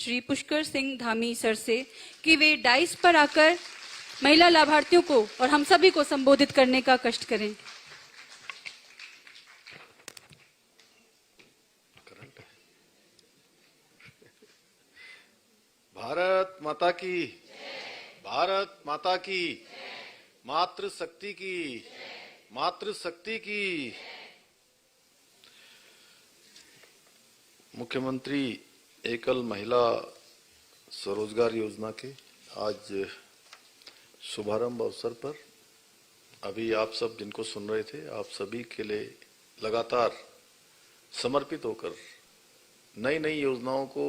Shri Pushkar Singh Dhami sir से कि वे dice पर आकर महिला लाभार्थियों को और हम सभी को संबोधित करने का कष्ट करें। भारत माता की, भारत माता की, मातृशक्ति की, मातृशक्ति की। मुख्यमंत्री एकल महिला स्वरोजगार योजना के आज शुभारंभ अवसर पर अभी आप सब जिनको सुन रहे थे, आप सभी के लिए लगातार समर्पित होकर नई नई योजनाओं को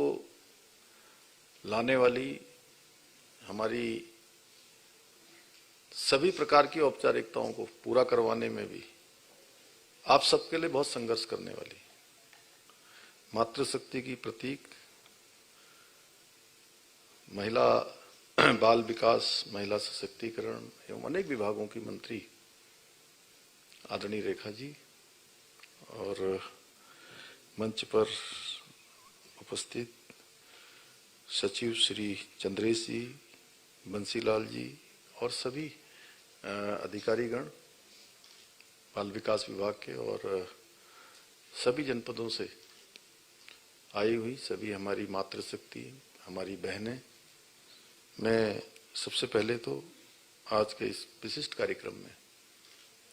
लाने वाली हमारी सभी प्रकार की औपचारिकताओं को पूरा करवाने में भी आप सबके लिए बहुत संघर्ष करने वाली मातृशक्ति की प्रतीक, महिला बाल विकास, महिला सशक्तिकरण एवं अनेक विभागों की मंत्री आदरणीय रेखा जी और मंच पर उपस्थित सचिव श्री चंद्रेश जी, बंसीलाल जी और सभी अधिकारीगण बाल विकास विभाग के और सभी जनपदों से आई हुई सभी हमारी मातृशक्ति, हमारी बहनें, मैं सबसे पहले तो आज के इस विशिष्ट कार्यक्रम में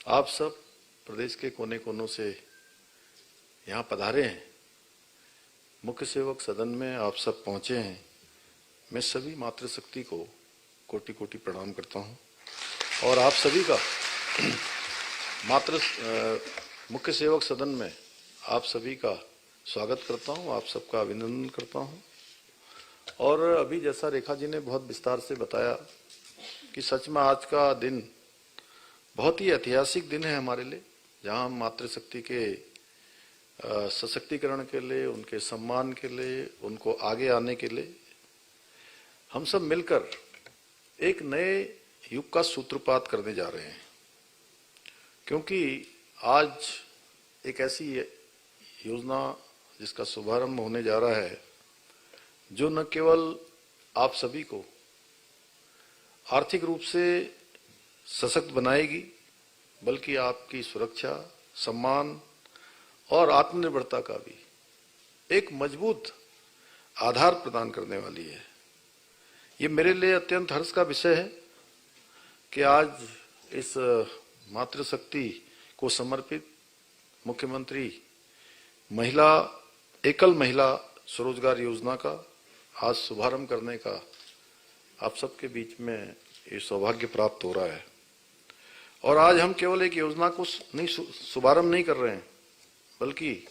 आप सब प्रदेश के कोने कोनों से यहाँ पधारे हैं, मुख्य सेवक सदन में आप सब पहुंचे हैं। मैं सभी मातृशक्ति को कोटि कोटि प्रणाम करता हूं और आप सभी का मुख्य सेवक सदन में आप सभी का स्वागत करता हूं, आप सबका अभिनंदन करता हूं। और अभी जैसा रेखा जी ने बहुत विस्तार से बताया कि सच में आज का दिन बहुत ही ऐतिहासिक दिन है हमारे लिए, जहां हम मातृशक्ति के सशक्तिकरण के लिए, उनके सम्मान के लिए, उनको आगे आने के लिए हम सब मिलकर एक नए युग का सूत्रपात करने जा रहे हैं। क्योंकि आज एक ऐसी योजना जिसका शुभारंभ होने जा रहा है जो न केवल आप सभी को आर्थिक रूप से सशक्त बनाएगी, बल्कि आपकी सुरक्षा, सम्मान और आत्मनिर्भरता का भी एक मजबूत आधार प्रदान करने वाली है। ये मेरे लिए अत्यंत हर्ष का विषय है कि आज इस मातृशक्ति को समर्पित मुख्यमंत्री एकल महिला स्वरोजगार योजना का आज शुभारंभ करने का आप सबके बीच में ये सौभाग्य प्राप्त हो रहा है। और आज हम केवल एक योजना को शुभारंभ नहीं कर रहे हैं, बल्कि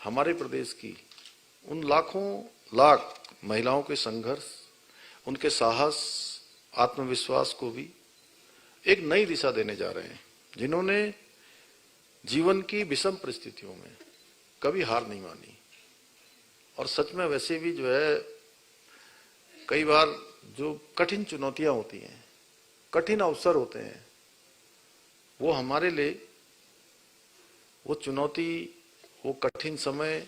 हमारे प्रदेश की उन लाखों लाख महिलाओं के संघर्ष, उनके साहस, आत्मविश्वास को भी एक नई दिशा देने जा रहे हैं, जिन्होंने जीवन की विषम परिस्थितियों में कभी हार नहीं मानी। और सच में वैसे भी जो है कई बार जो कठिन चुनौतियां होती हैं, कठिन अवसर होते हैं, वो हमारे लिए वो चुनौती, वो कठिन समय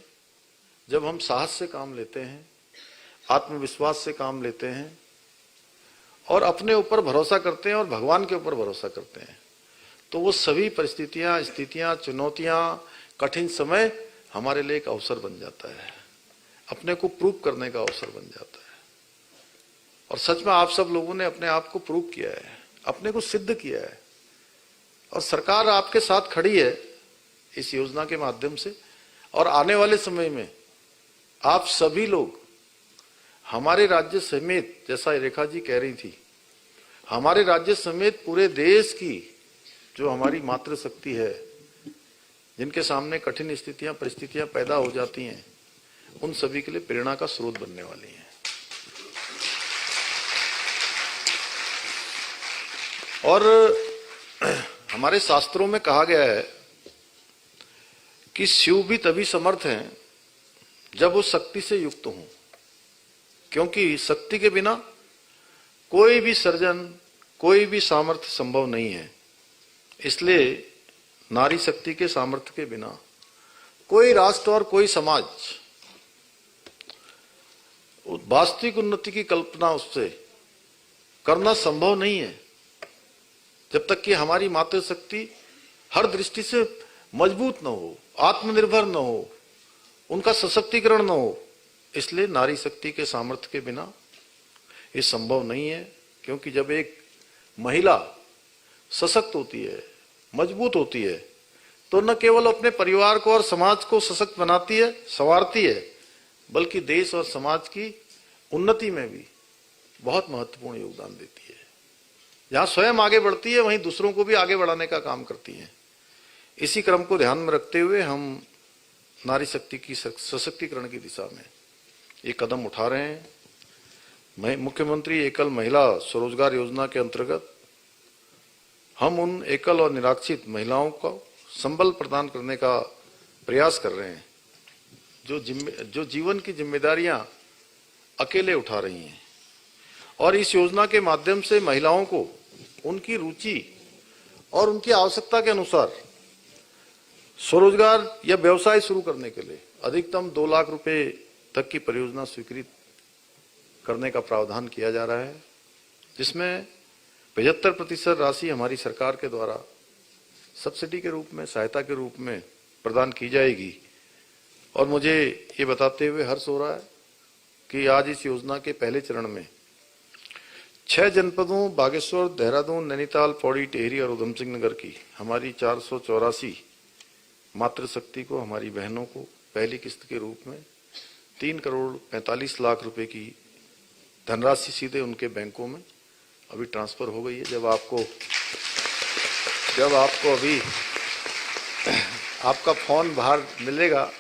जब हम साहस से काम लेते हैं, आत्मविश्वास से काम लेते हैं और अपने ऊपर भरोसा करते हैं और भगवान के ऊपर भरोसा करते हैं, तो वो सभी परिस्थितियां, स्थितियां, चुनौतियां, कठिन समय हमारे लिए एक अवसर बन जाता है, अपने को प्रूव करने का अवसर बन जाता है। और सच में आप सब लोगों ने अपने आप को प्रूव किया है, अपने को सिद्ध किया है और सरकार आपके साथ खड़ी है इस योजना के माध्यम से। और आने वाले समय में आप सभी लोग हमारे राज्य समेत, जैसा रेखा जी कह रही थी, हमारे राज्य समेत पूरे देश की जो हमारी मातृशक्ति है, जिनके सामने कठिन स्थितियां, परिस्थितियां पैदा हो जाती हैं, उन सभी के लिए प्रेरणा का स्रोत बनने वाली है। और हमारे शास्त्रों में कहा गया है कि शिव भी तभी समर्थ हैं जब वो शक्ति से युक्त हों, क्योंकि शक्ति के बिना कोई भी सर्जन, कोई भी सामर्थ्य संभव नहीं है। इसलिए नारी शक्ति के सामर्थ्य के बिना कोई राष्ट्र और कोई समाज वास्तविक उन्नति की कल्पना उससे करना संभव नहीं है जब तक कि हमारी मातृशक्ति हर दृष्टि से मजबूत न हो, आत्मनिर्भर न हो, उनका सशक्तिकरण न हो। इसलिए नारी शक्ति के सामर्थ्य के बिना ये संभव नहीं है, क्योंकि जब एक महिला सशक्त होती है, मजबूत होती है, तो न केवल अपने परिवार को और समाज को सशक्त बनाती है, संवारती है, बल्कि देश और समाज की उन्नति में भी बहुत महत्वपूर्ण योगदान देती है। जहां स्वयं आगे बढ़ती है, वहीं दूसरों को भी आगे बढ़ाने का काम करती है। इसी क्रम को ध्यान में रखते हुए हम नारी शक्ति की सशक्तिकरण की दिशा में ये कदम उठा रहे हैं। मुख्यमंत्री एकल महिला स्वरोजगार योजना के अंतर्गत हम उन एकल और निराश्रित महिलाओं को संबल प्रदान करने का प्रयास कर रहे हैं जो जीवन की जिम्मेदारियां अकेले उठा रही हैं, और इस योजना के माध्यम से महिलाओं को उनकी रुचि और उनकी आवश्यकता के अनुसार स्वरोजगार या व्यवसाय शुरू करने के लिए अधिकतम 2 लाख रुपए तक की परियोजना स्वीकृत करने का प्रावधान किया जा रहा है, जिसमें 75% राशि हमारी सरकार के द्वारा सब्सिडी के रूप में, सहायता के रूप में प्रदान की जाएगी। और मुझे ये बताते हुए हर्ष हो रहा है कि आज इस योजना के पहले चरण में 6 जनपदों बागेश्वर, देहरादून, नैनीताल, पौड़ी, टिहरी और उधम सिंह नगर की हमारी 484 मातृशक्ति को, हमारी बहनों को पहली किस्त के रूप में 3 करोड़ 45 लाख रुपए की धनराशि सीधे उनके बैंकों में अभी ट्रांसफर हो गई है। जब आपको अभी आपका फोन बाहर मिलेगा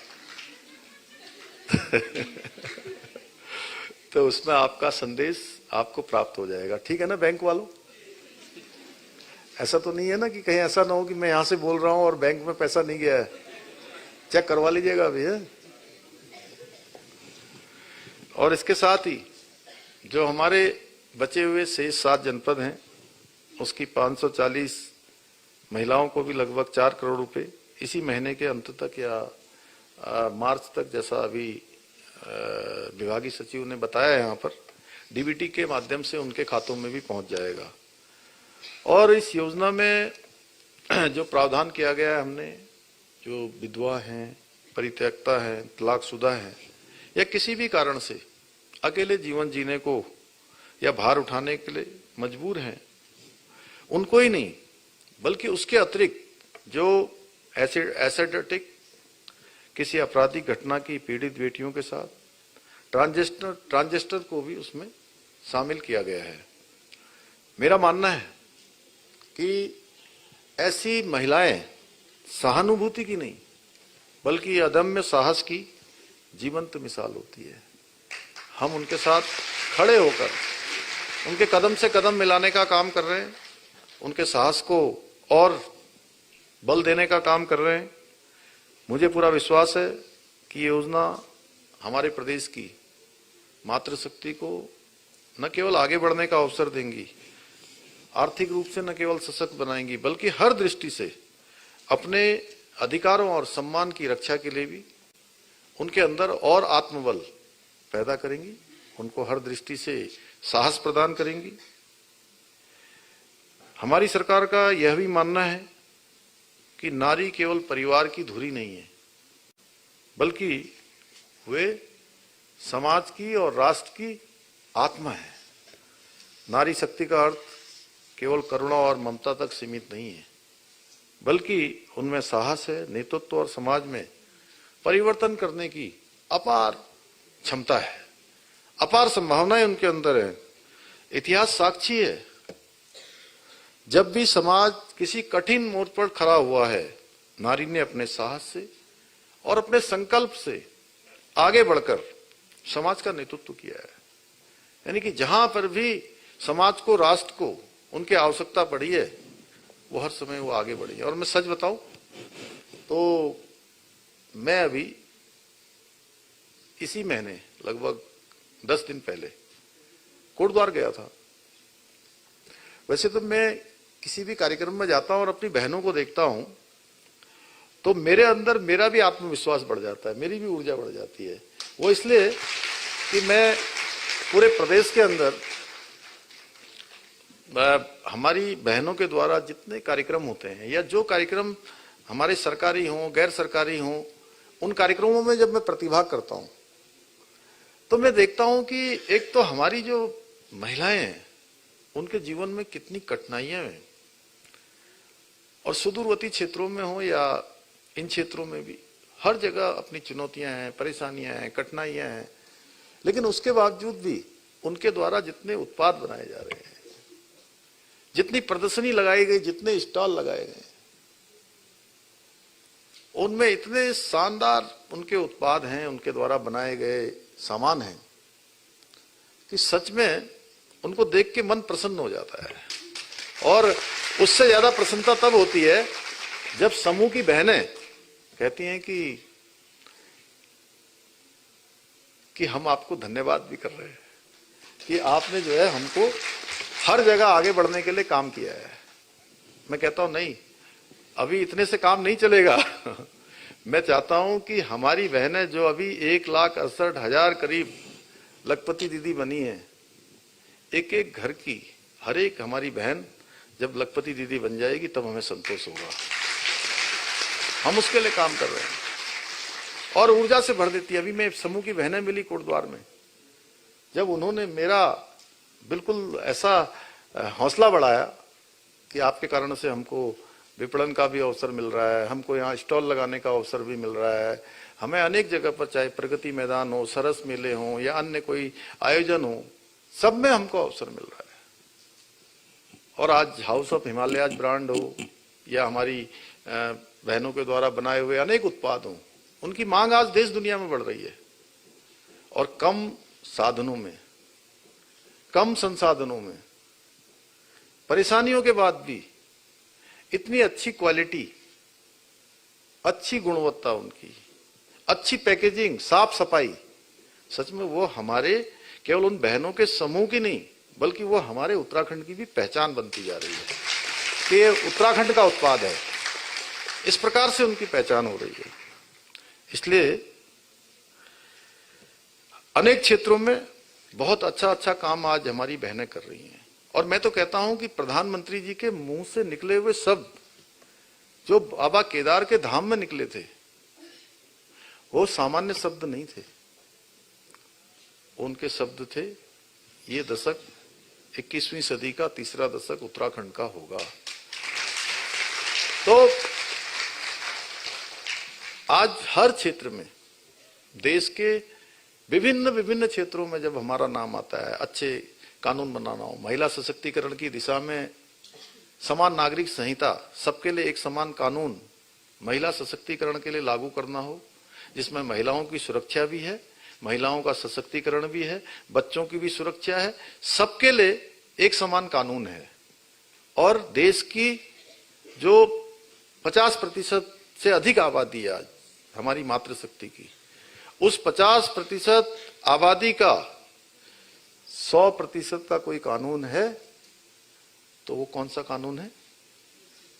तो उसमें आपका संदेश आपको प्राप्त हो जाएगा। ठीक है ना बैंक वालों? ऐसा तो नहीं है ना कि कहीं ऐसा ना हो कि मैं यहां से बोल रहा हूं और बैंक में पैसा नहीं गया है? चेक करवा लीजिएगा अभी है। और इसके साथ ही जो हमारे बचे हुए शेष 7 जनपद हैं, उसकी 540 महिलाओं को भी लगभग 4 करोड़ रुपए इसी महीने के अंत तक या मार्च तक, जैसा अभी विभागीय सचिव ने बताया यहाँ पर, डीबीटी के माध्यम से उनके खातों में भी पहुंच जाएगा। और इस योजना में जो प्रावधान किया गया है, हमने जो विधवा हैं, परित्यक्ता हैं, तलाकशुदा हैं या किसी भी कारण से अकेले जीवन जीने को या भार उठाने के लिए मजबूर हैं, उनको ही नहीं बल्कि उसके अतिरिक्त जो एसिडिक किसी आपराधिक घटना की पीड़ित बेटियों के साथ ट्रांसजेस्टर को भी उसमें शामिल किया गया है। मेरा मानना है कि ऐसी महिलाएं सहानुभूति की नहीं बल्कि अदम्य साहस की जीवंत मिसाल होती है। हम उनके साथ खड़े होकर उनके कदम से कदम मिलाने का काम कर रहे हैं, उनके साहस को और बल देने का काम कर रहे हैं। मुझे पूरा विश्वास है कि ये योजना हमारे प्रदेश की मातृशक्ति को न केवल आगे बढ़ने का अवसर देंगी, आर्थिक रूप से न केवल सशक्त बनाएंगी, बल्कि हर दृष्टि से अपने अधिकारों और सम्मान की रक्षा के लिए भी उनके अंदर और आत्मबल पैदा करेंगी, उनको हर दृष्टि से साहस प्रदान करेंगी। हमारी सरकार का यह भी मानना है कि नारी केवल परिवार की धुरी नहीं है, बल्कि वे समाज की और राष्ट्र की आत्मा है। नारी शक्ति का अर्थ केवल करुणा और ममता तक सीमित नहीं है, बल्कि उनमें साहस है, नेतृत्व और समाज में परिवर्तन करने की अपार क्षमता है, अपार संभावनाएं उनके अंदर है। इतिहास साक्षी है, जब भी समाज किसी कठिन मोड़ पर खड़ा हुआ है, नारी ने अपने साहस से और अपने संकल्प से आगे बढ़कर समाज का नेतृत्व किया है। यानी कि जहां पर भी समाज को, राष्ट्र को उनकी आवश्यकता पड़ी है, वो हर समय वो आगे बढ़ी है। और मैं सच बताऊं तो मैं अभी इसी महीने लगभग 10 दिन पहले कोटद्वार गया था। वैसे तो मैं किसी भी कार्यक्रम में जाता हूं और अपनी बहनों को देखता हूं तो मेरे अंदर मेरा भी आत्मविश्वास बढ़ जाता है, मेरी भी ऊर्जा बढ़ जाती है। वो इसलिए कि मैं पूरे प्रदेश के अंदर हमारी बहनों के द्वारा जितने कार्यक्रम होते हैं या जो कार्यक्रम हमारे सरकारी हों गैर सरकारी हों, उन कार्यक्रमों में जब मैं प्रतिभाग करता हूं तो मैं देखता हूं कि एक तो हमारी जो महिलाएं हैं उनके जीवन में कितनी कठिनाइयां हैं, और सुदूरवर्ती क्षेत्रों में हो या इन क्षेत्रों में भी हर जगह अपनी चुनौतियां हैं, परेशानियां हैं, कठिनाइयां हैं, लेकिन उसके बावजूद भी उनके द्वारा जितने उत्पाद बनाए जा रहे हैं, जितनी प्रदर्शनी लगाई गई, जितने स्टॉल लगाए गए, उनमें इतने शानदार उनके उत्पाद हैं, उनके द्वारा बनाए गए सामान हैं कि सच में उनको देख के मन प्रसन्न हो जाता है। और उससे ज्यादा प्रसन्नता तब होती है जब समूह की बहनें कहती हैं कि हम आपको धन्यवाद भी कर रहे हैं कि आपने जो है हमको हर जगह आगे बढ़ने के लिए काम किया है। मैं कहता हूं नहीं, अभी इतने से काम नहीं चलेगा। मैं चाहता हूं कि हमारी बहनें जो अभी 1,68,000 करीब लखपति दीदी बनी है, एक एक घर की हर एक हमारी बहन जब लखपति दीदी बन जाएगी तब हमें संतोष होगा। हम उसके लिए काम कर रहे हैं और ऊर्जा से भर देती है। अभी मैं समूह की बहनें मिली कोटद्वार में, जब उन्होंने मेरा बिल्कुल ऐसा हौसला बढ़ाया कि आपके कारण से हमको विपणन का भी अवसर मिल रहा है, हमको यहाँ स्टॉल लगाने का अवसर भी मिल रहा है, हमें अनेक जगह पर चाहे प्रगति मैदान हो, सरस मेले हो या अन्य कोई आयोजन हो, सब में हमको अवसर मिल रहा है। और आज हाउस ऑफ हिमालयाज ब्रांड हो या हमारी बहनों के द्वारा बनाए हुए अनेक उत्पाद हों, उनकी मांग आज देश दुनिया में बढ़ रही है। और कम साधनों में, कम संसाधनों में, परेशानियों के बाद भी इतनी अच्छी क्वालिटी, अच्छी गुणवत्ता उनकी, अच्छी पैकेजिंग, साफ सफाई, सच में वो हमारे केवल उन बहनों के समूह की नहीं बल्कि वो हमारे उत्तराखंड की भी पहचान बनती जा रही है कि ये उत्तराखंड का उत्पाद है। इस प्रकार से उनकी पहचान हो रही है। इसलिए अनेक क्षेत्रों में बहुत अच्छा काम आज हमारी बहनें कर रही हैं। और मैं तो कहता हूं कि प्रधानमंत्री जी के मुंह से निकले हुए शब्द जो बाबा केदार के धाम में निकले थे, वो सामान्य शब्द नहीं थे। उनके शब्द थे, ये दशक 21वीं सदी का तीसरा दशक उत्तराखंड का होगा। तो आज हर क्षेत्र में, देश के विभिन्न क्षेत्रों में जब हमारा नाम आता है, अच्छे कानून बनाना हो, महिला सशक्तिकरण की दिशा में समान नागरिक संहिता, सबके लिए एक समान कानून महिला सशक्तिकरण के लिए लागू करना हो, जिसमें महिलाओं की सुरक्षा भी है, महिलाओं का सशक्तिकरण भी है, बच्चों की भी सुरक्षा है, सबके लिए एक समान कानून है। और देश की जो 50% से अधिक आबादी है आज हमारी मातृशक्ति की, उस 50% आबादी का 100% का कोई कानून है तो वो कौन सा कानून है?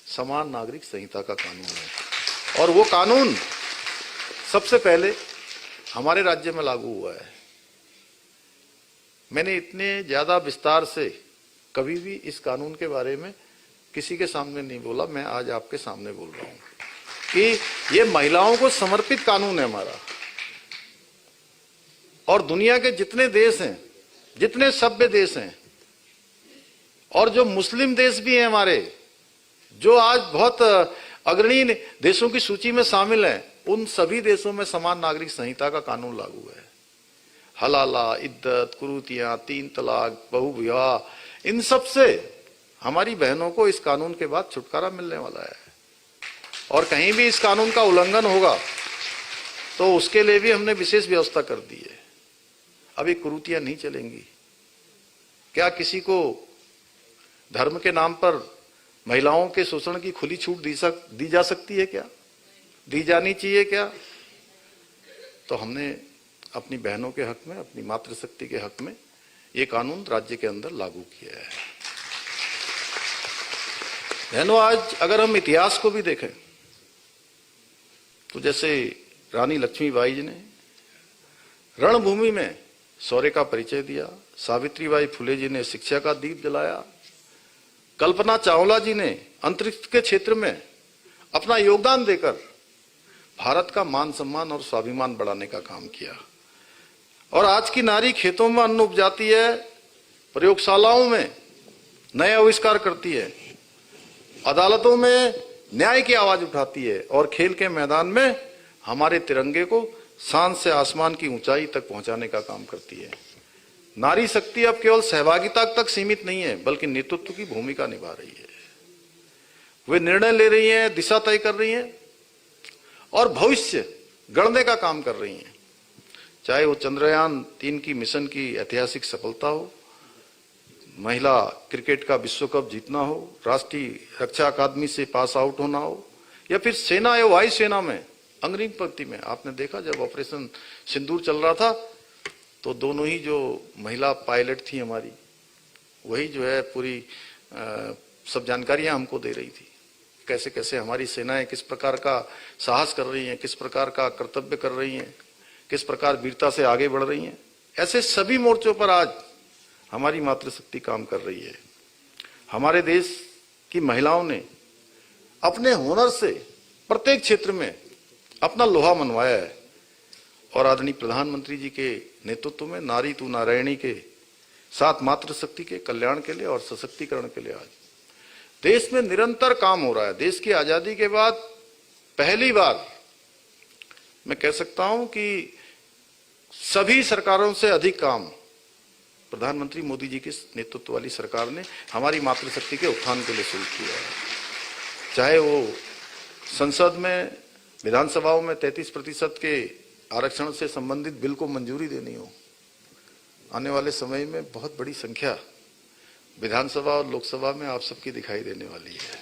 समान नागरिक संहिता का कानून है। और वो कानून सबसे पहले हमारे राज्य में लागू हुआ है। मैंने इतने ज्यादा विस्तार से कभी भी इस कानून के बारे में किसी के सामने नहीं बोला। मैं आज आपके सामने बोल रहा हूं कि ये महिलाओं को समर्पित कानून है हमारा। और दुनिया के जितने देश हैं, जितने सभ्य देश हैं और जो मुस्लिम देश भी हैं हमारे, जो आज बहुत अग्रणी देशों की सूची में शामिल हैं, उन सभी देशों में समान नागरिक संहिता का कानून लागू है। हलाला, इद्दत, कुरूतियां, 3 तलाक, बहुविवाह, इन सब से हमारी बहनों को इस कानून के बाद छुटकारा मिलने वाला है। और कहीं भी इस कानून का उल्लंघन होगा तो उसके लिए भी हमने विशेष व्यवस्था कर दी है। अभी कुरूतियां नहीं चलेंगी। क्या किसी को धर्म के नाम पर महिलाओं के शोषण की खुली छूट दी जा सकती है? क्या दी जानी चाहिए? क्या? तो हमने अपनी बहनों के हक में, अपनी मातृशक्ति के हक में ये कानून राज्य के अंदर लागू किया है। बहनों, आज अगर हम इतिहास को भी देखें तो जैसे रानी लक्ष्मीबाई जी ने रणभूमि में शौर्य का परिचय दिया। सावित्रीबाई फुले जी ने शिक्षा का दीप जलाया। कल्पना चावला जी ने अंतरिक्ष के क्षेत्र में अपना योगदान देकर भारत का मान सम्मान और स्वाभिमान बढ़ाने का काम किया। और आज की नारी खेतों में अन्न उपजाती है, प्रयोगशालाओं में नए आविष्कार करती है, अदालतों में न्याय की आवाज उठाती है और खेल के मैदान में हमारे तिरंगे को शान से आसमान की ऊंचाई तक पहुंचाने का काम करती है। नारी शक्ति अब केवल सहभागिता तक सीमित नहीं है, बल्कि नेतृत्व की भूमिका निभा रही है। वे निर्णय ले रही हैं, दिशा तय कर रही हैं और भविष्य गढ़ने का काम कर रही हैं। चाहे वो चंद्रयान 3 की मिशन की ऐतिहासिक सफलता हो, महिला क्रिकेट का विश्व कप जीतना हो, राष्ट्रीय रक्षा अकादमी से पास आउट होना हो, या फिर सेना या वायुसेना में अंग्रिम पंक्ति में। आपने देखा जब ऑपरेशन सिंदूर चल रहा था तो दोनों ही जो महिला पायलट थी हमारी, वही जो है पूरी सब जानकारियां हमको दे रही थी। कैसे कैसे हमारी सेनाएं किस प्रकार का साहस कर रही हैं, किस प्रकार का कर्तव्य कर रही हैं, किस प्रकार वीरता से आगे बढ़ रही हैं। ऐसे सभी मोर्चों पर आज हमारी मातृशक्ति काम कर रही है। हमारे देश की महिलाओं ने अपने हुनर से प्रत्येक क्षेत्र में अपना लोहा मनवाया है और आदरणीय प्रधानमंत्री जी के नेतृत्व में नारी तू नारायणी के साथ मातृशक्ति के कल्याण के लिए और सशक्तिकरण के लिए आज देश में निरंतर काम हो रहा है। देश की आजादी के बाद पहली बार मैं कह सकता हूं कि सभी सरकारों से अधिक काम प्रधानमंत्री मोदी जी के नेतृत्व वाली सरकार ने हमारी मातृशक्ति के उत्थान के लिए शुरू किया है। चाहे वो संसद में विधानसभाओं में 33% के आरक्षण से संबंधित बिल को मंजूरी देनी हो, आने वाले समय में बहुत बड़ी संख्या विधानसभा और लोकसभा में आप सबकी दिखाई देने वाली है।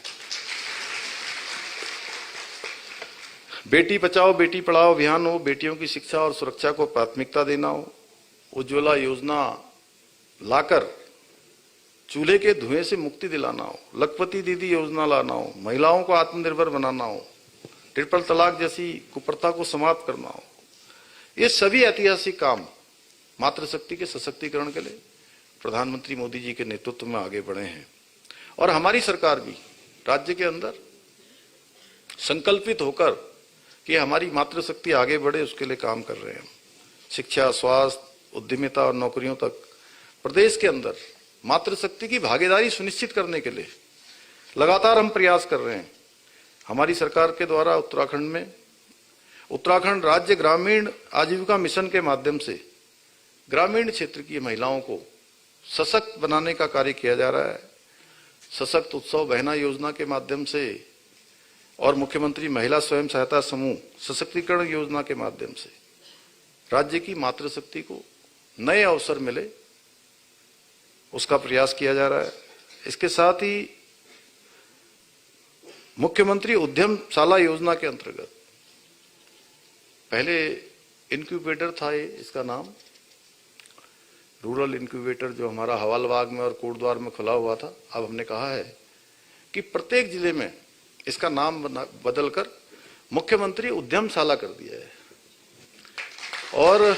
बेटी बचाओ बेटी पढ़ाओ अभियान हो, बेटियों की शिक्षा और सुरक्षा को प्राथमिकता देना हो, उज्ज्वला योजना लाकर चूल्हे के धुएं से मुक्ति दिलाना हो, लखपति दीदी योजना लाना हो, महिलाओं को आत्मनिर्भर बनाना हो, ट्रिपल तलाक जैसी कुप्रथा को समाप्त करना हो, ये सभी ऐतिहासिक काम मातृशक्ति के सशक्तिकरण के लिए प्रधानमंत्री मोदी जी के नेतृत्व में आगे बढ़े हैं। और हमारी सरकार भी राज्य के अंदर संकल्पित होकर कि हमारी मातृशक्ति आगे बढ़े उसके लिए काम कर रहे हैं। शिक्षा, स्वास्थ्य, उद्यमिता और नौकरियों तक प्रदेश के अंदर मातृशक्ति की भागीदारी सुनिश्चित करने के लिए लगातार हम प्रयास कर रहे हैं। हमारी सरकार के द्वारा उत्तराखंड में उत्तराखंड राज्य ग्रामीण आजीविका मिशन के माध्यम से ग्रामीण क्षेत्र की महिलाओं को सशक्त बनाने का कार्य किया जा रहा है। सशक्त उत्सव बहना योजना के माध्यम से और मुख्यमंत्री महिला स्वयं सहायता समूह सशक्तिकरण योजना के माध्यम से राज्य की मातृशक्ति को नए अवसर मिले उसका प्रयास किया जा रहा है। इसके साथ ही मुख्यमंत्री उद्यमशाला योजना के अंतर्गत पहले इनक्यूबेटर था, ये इसका नाम रूरल इनक्यूबेटर जो हमारा हवालबाग में और कोटद्वार में खुला हुआ था, अब हमने कहा है कि प्रत्येक जिले में इसका नाम बदलकर मुख्यमंत्री उद्यमशाला कर दिया है। और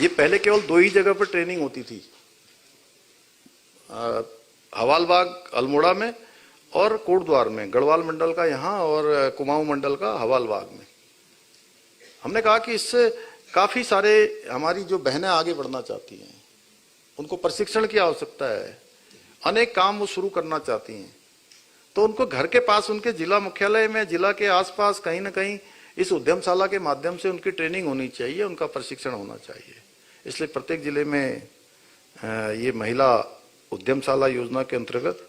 ये पहले केवल 2 ही जगह पर ट्रेनिंग होती थी, हवालबाग अल्मोड़ा में और कोटद्वार में, गढ़वाल मंडल का यहाँ और कुमाऊं मंडल का हवालबाग में। हमने कहा कि इससे काफी सारे हमारी जो बहनें आगे बढ़ना चाहती हैं, उनको प्रशिक्षण की आवश्यकता है, अनेक काम वो शुरू करना चाहती हैं, तो उनको घर के पास उनके जिला मुख्यालय में, जिला के आसपास कहीं ना कहीं इस उद्यमशाला के माध्यम से उनकी ट्रेनिंग होनी चाहिए, उनका प्रशिक्षण होना चाहिए। इसलिए प्रत्येक जिले में ये महिला उद्यमशाला योजना के अंतर्गत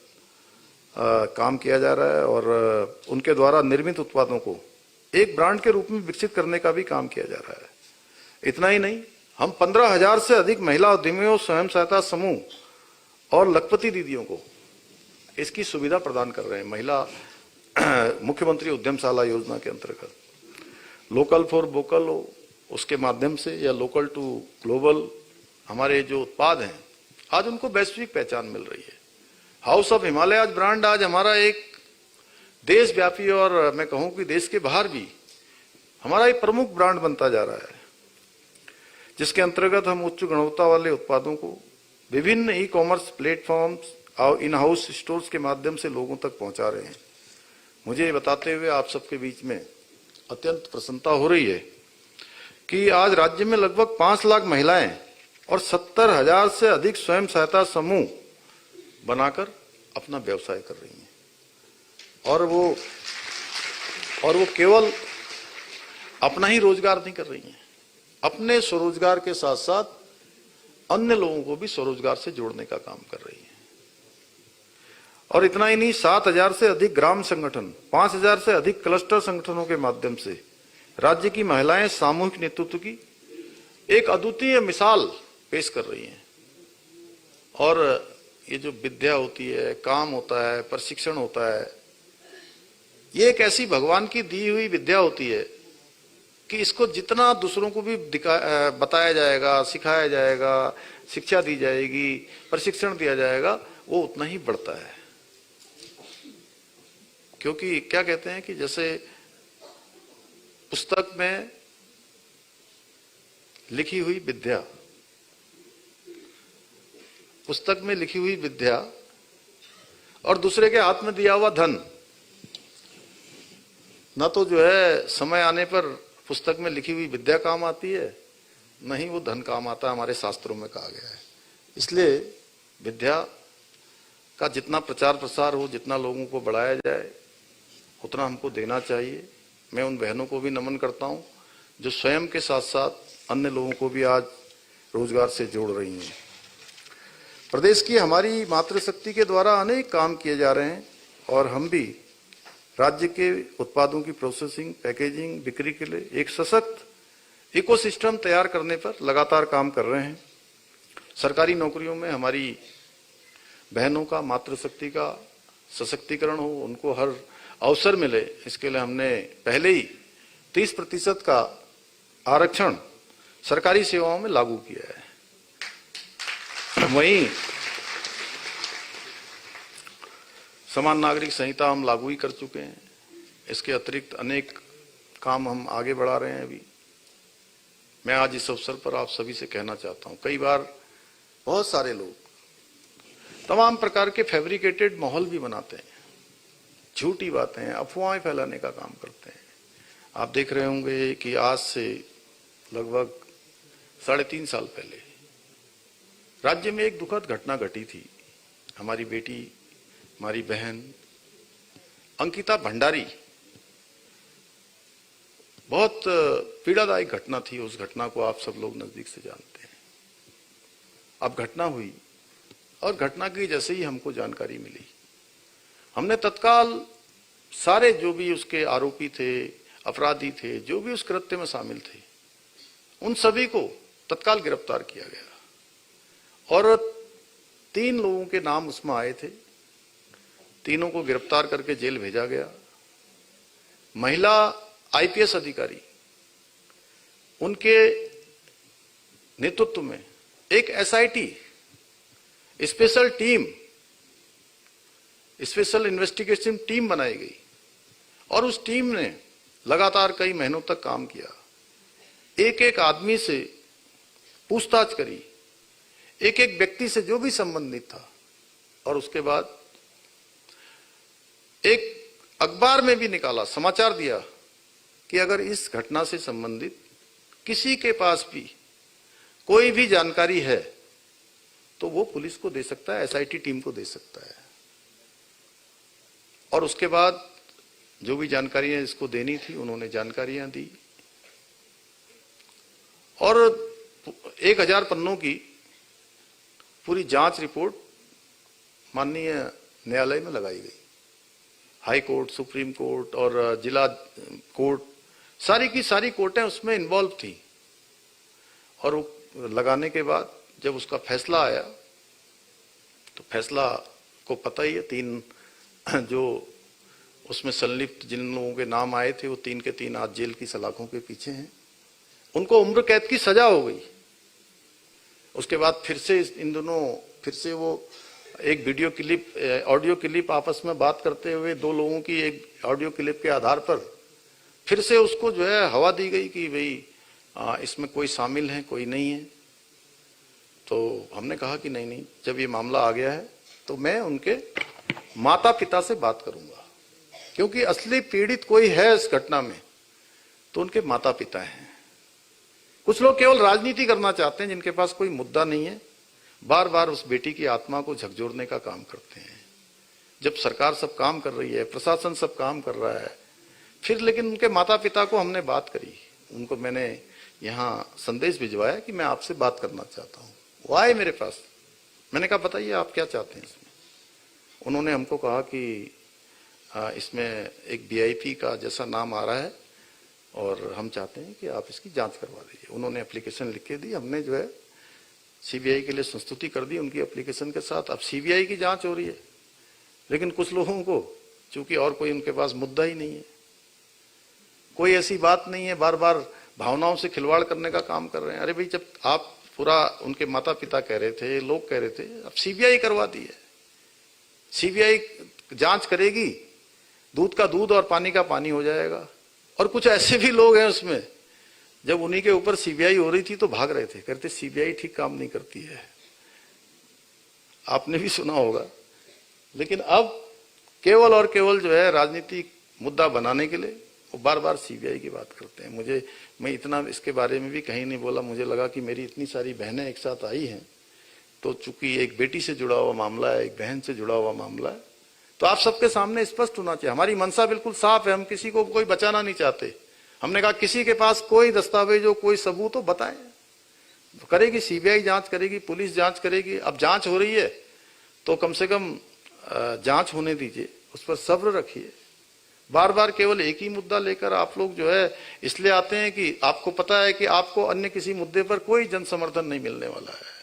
काम किया जा रहा है और उनके द्वारा निर्मित उत्पादों को एक ब्रांड के रूप में विकसित करने का भी काम किया जा रहा है। इतना ही नहीं, हम 15,000 से अधिक महिला उद्यमियों, स्वयं सहायता समूह और लखपति दीदियों को इसकी सुविधा प्रदान कर रहे हैं। महिला मुख्यमंत्री उद्यमशाला योजना के अंतर्गत लोकल फॉर वोकल हो उसके माध्यम से या लोकल टू ग्लोबल हमारे जो उत्पाद हैं आज उनको वैश्विक पहचान मिल रही है। हाउस ऑफ हिमालय ब्रांड आज हमारा एक देशव्यापी और मैं कहूं कि देश के बाहर भी हमारा एक प्रमुख ब्रांड बनता जा रहा है। जिसके अंतर्गत हम उच्च गुणवत्ता वाले उत्पादों को विभिन्न ई कॉमर्स प्लेटफॉर्म्स और इन हाउस स्टोर्स के माध्यम से लोगों तक पहुंचा रहे हैं। मुझे बताते हुए आप सबके बीच में अत्यंत प्रसन्नता हो रही है कि आज राज्य में लगभग 5 लाख महिलाएं और 70,000 से अधिक स्वयं सहायता समूह बनाकर अपना व्यवसाय कर रही हैं और वो केवल अपना ही रोजगार नहीं कर रही हैं, अपने स्वरोजगार के साथ साथ अन्य लोगों को भी स्वरोजगार से जोड़ने का काम कर रही हैं। और इतना ही नहीं, 7,000 से अधिक ग्राम संगठन, 5,000 से अधिक क्लस्टर संगठनों के माध्यम से राज्य की महिलाएं सामूहिक नेतृत्व की एक अद्वितीय मिसाल पेश कर रही हैं। और ये जो विद्या होती है, काम होता है, प्रशिक्षण होता है, ये एक ऐसी भगवान की दी हुई विद्या होती है कि इसको जितना दूसरों को भी बताया जाएगा, सिखाया जाएगा, शिक्षा दी जाएगी, प्रशिक्षण दिया जाएगा, वो उतना ही बढ़ता है। क्योंकि क्या कहते हैं कि जैसे पुस्तक में लिखी हुई विद्या, पुस्तक में लिखी हुई विद्या और दूसरे के हाथ में दिया हुआ धन, न तो जो है समय आने पर पुस्तक में लिखी हुई विद्या काम आती है, न ही वो धन काम आता है, हमारे शास्त्रों में कहा गया है। इसलिए विद्या का जितना प्रचार प्रसार हो, जितना लोगों को बढ़ाया जाए, उतना हमको देना चाहिए। मैं उन बहनों को भी नमन करता हूं जो स्वयं के साथ साथ अन्य लोगों को भी आज रोजगार से जोड़ रही हैं। प्रदेश की हमारी मातृशक्ति के द्वारा अनेक काम किए जा रहे हैं और हम भी राज्य के उत्पादों की प्रोसेसिंग, पैकेजिंग, बिक्री के लिए एक सशक्त इकोसिस्टम तैयार करने पर लगातार काम कर रहे हैं। सरकारी नौकरियों में हमारी बहनों का, मातृशक्ति का सशक्तिकरण हो, उनको हर अवसर मिले, इसके लिए हमने पहले ही 30% का आरक्षण सरकारी सेवाओं में लागू किया है। वहीं समान नागरिक संहिता हम लागू ही कर चुके हैं। इसके अतिरिक्त अनेक काम हम आगे बढ़ा रहे हैं। अभी मैं आज इस अवसर पर आप सभी से कहना चाहता हूं, कई बार बहुत सारे लोग तमाम प्रकार के फैब्रिकेटेड माहौल भी बनाते हैं, झूठी बातें, अफवाहें फैलाने का काम करते हैं। आप देख रहे होंगे कि आज से लगभग 3.5 साल पहले राज्य में एक दुखद घटना घटी थी। हमारी बेटी, हमारी बहन अंकिता भंडारी, बहुत पीड़ादायक घटना थी। उस घटना को आप सब लोग नजदीक से जानते हैं। अब घटना हुई और घटना की जैसे ही हमको जानकारी मिली, हमने तत्काल सारे जो भी उसके आरोपी थे, अपराधी थे, जो भी उस कृत्य में शामिल थे, उन सभी को तत्काल गिरफ्तार किया गया और 3 लोगों के नाम उसमें आए थे। तीनों को गिरफ्तार करके जेल भेजा गया। महिला आईपीएस अधिकारी, उनके नेतृत्व में एक SIT, special team, special investigation team बनाई गई और उस टीम ने लगातार कई महीनों तक काम किया। एक एक आदमी से पूछताछ करी, एक एक व्यक्ति से जो भी संबंधित था, और उसके बाद एक अखबार में भी निकाला, समाचार दिया कि अगर इस घटना से संबंधित किसी के पास भी कोई भी जानकारी है तो वो पुलिस को दे सकता है, एसआईटी टीम को दे सकता है। और उसके बाद जो भी जानकारियां इसको देनी थी, उन्होंने जानकारियां दी और 1000 पन्नों की पूरी जांच रिपोर्ट माननीय न्यायालय में लगाई गई। हाई कोर्ट, सुप्रीम कोर्ट और जिला कोर्ट, सारी की सारी कोर्टें उसमें इन्वॉल्व थी। और लगाने के बाद जब उसका फैसला आया तो फैसला को पता ही है, 3 जो उसमें संलिप्त जिन लोगों के नाम आए थे वो 3 के 3 आज जेल की सलाखों के पीछे हैं। उनको उम्र कैद की सजा हो गई। उसके बाद फिर से इन दोनों फिर से वो एक वीडियो क्लिप, ऑडियो क्लिप आपस में बात करते हुए 2 लोगों की एक ऑडियो क्लिप के आधार पर फिर से उसको जो है हवा दी गई कि भाई इसमें कोई शामिल है कोई नहीं है। तो हमने कहा कि नहीं, जब ये मामला आ गया है तो मैं उनके माता पिता से बात करूंगा, क्योंकि असली पीड़ित कोई है इस घटना में तो उनके माता पिता हैं। कुछ लोग केवल राजनीति करना चाहते हैं, जिनके पास कोई मुद्दा नहीं है, बार बार उस बेटी की आत्मा को झकझोरने का काम करते हैं। जब सरकार सब काम कर रही है, प्रशासन सब काम कर रहा है, फिर लेकिन उनके माता पिता को हमने बात करी, उनको मैंने यहाँ संदेश भिजवाया कि मैं आपसे बात करना चाहता हूँ। वो आए मेरे पास, मैंने कहा बताइए आप क्या चाहते हैं इसमें। उन्होंने हमको कहा कि इसमें एक वीआईपी का जैसा नाम आ रहा है और हम चाहते हैं कि आप इसकी जांच करवा दीजिए। उन्होंने एप्लीकेशन लिख के दी, हमने जो है सीबीआई के लिए संस्तुति कर दी उनकी एप्लीकेशन के साथ। अब सीबीआई की जांच हो रही है, लेकिन कुछ लोगों को चूंकि और कोई उनके पास मुद्दा ही नहीं है, कोई ऐसी बात नहीं है, बार बार भावनाओं से खिलवाड़ करने का काम कर रहे हैं। अरे भाई, जब आप पूरा उनके माता पिता कह रहे थे, लोग कह रहे थे, अब सीबीआई करवा दी है। सीबीआई जांच करेगी, दूध का दूध और पानी का पानी हो जाएगा। और कुछ ऐसे भी लोग हैं उसमें, जब उन्हीं के ऊपर सीबीआई हो रही थी तो भाग रहे थे, कहते सीबीआई ठीक काम नहीं करती है। आपने भी सुना होगा। लेकिन अब केवल और केवल जो है राजनीतिक मुद्दा बनाने के लिए वो बार बार सीबीआई की बात करते हैं। मैं इतना इसके बारे में भी कहीं नहीं बोला। मुझे लगा कि मेरी इतनी सारी बहनें एक साथ आई हैं, तो चूंकि एक बेटी से जुड़ा हुआ मामला है, एक बहन से जुड़ा हुआ मामला है, तो आप सबके सामने स्पष्ट होना चाहिए। हमारी मंशा बिल्कुल साफ है, हम किसी को कोई बचाना नहीं चाहते। हमने कहा किसी के पास कोई दस्तावेज हो, कोई सबूत हो, बताएं। करेगी सीबीआई जांच करेगी, पुलिस जांच करेगी। अब जांच हो रही है तो कम से कम जांच होने दीजिए, उस पर सब्र रखिए। बार बार केवल एक ही मुद्दा लेकर आप लोग जो है इसलिए आते हैं कि आपको पता है कि आपको अन्य किसी मुद्दे पर कोई जन समर्थन नहीं मिलने वाला है,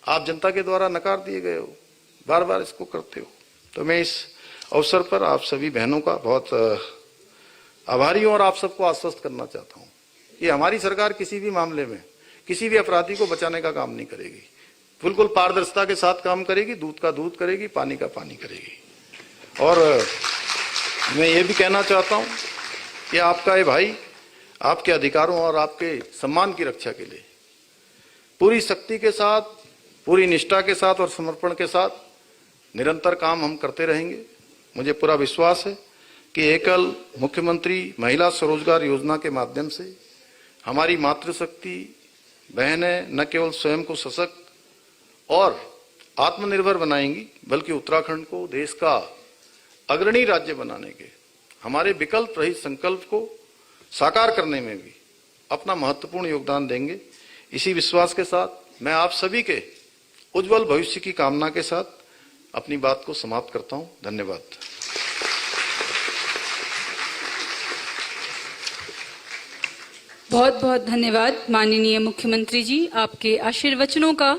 आप जनता के द्वारा नकार दिए गए हो, बार बार इसको करते हो। तो मैं इस अवसर पर आप सभी बहनों का बहुत आभारी हूं और आप सबको आश्वस्त करना चाहता हूं कि हमारी सरकार किसी भी मामले में किसी भी अपराधी को बचाने का काम नहीं करेगी, बिल्कुल पारदर्शिता के साथ काम करेगी, दूध का दूध करेगी, पानी का पानी करेगी। और मैं ये भी कहना चाहता हूं कि आपका ये भाई आपके अधिकारों और आपके सम्मान की रक्षा के लिए पूरी शक्ति के साथ, पूरी निष्ठा के साथ और समर्पण के साथ निरंतर काम हम करते रहेंगे। मुझे पूरा विश्वास है कि एकल मुख्यमंत्री महिला स्वरोजगार योजना के माध्यम से हमारी मातृशक्ति बहनें न केवल स्वयं को सशक्त और आत्मनिर्भर बनाएंगी, बल्कि उत्तराखंड को देश का अग्रणी राज्य बनाने के हमारे विकल्प रहित संकल्प को साकार करने में भी अपना महत्वपूर्ण योगदान देंगे। इसी विश्वास के साथ मैं आप सभी के उज्जवल भविष्य की कामना के साथ अपनी बात को समाप्त करता हूं। धन्यवाद। बहुत बहुत धन्यवाद माननीय मुख्यमंत्री जी, आपके आशीर्वचनों का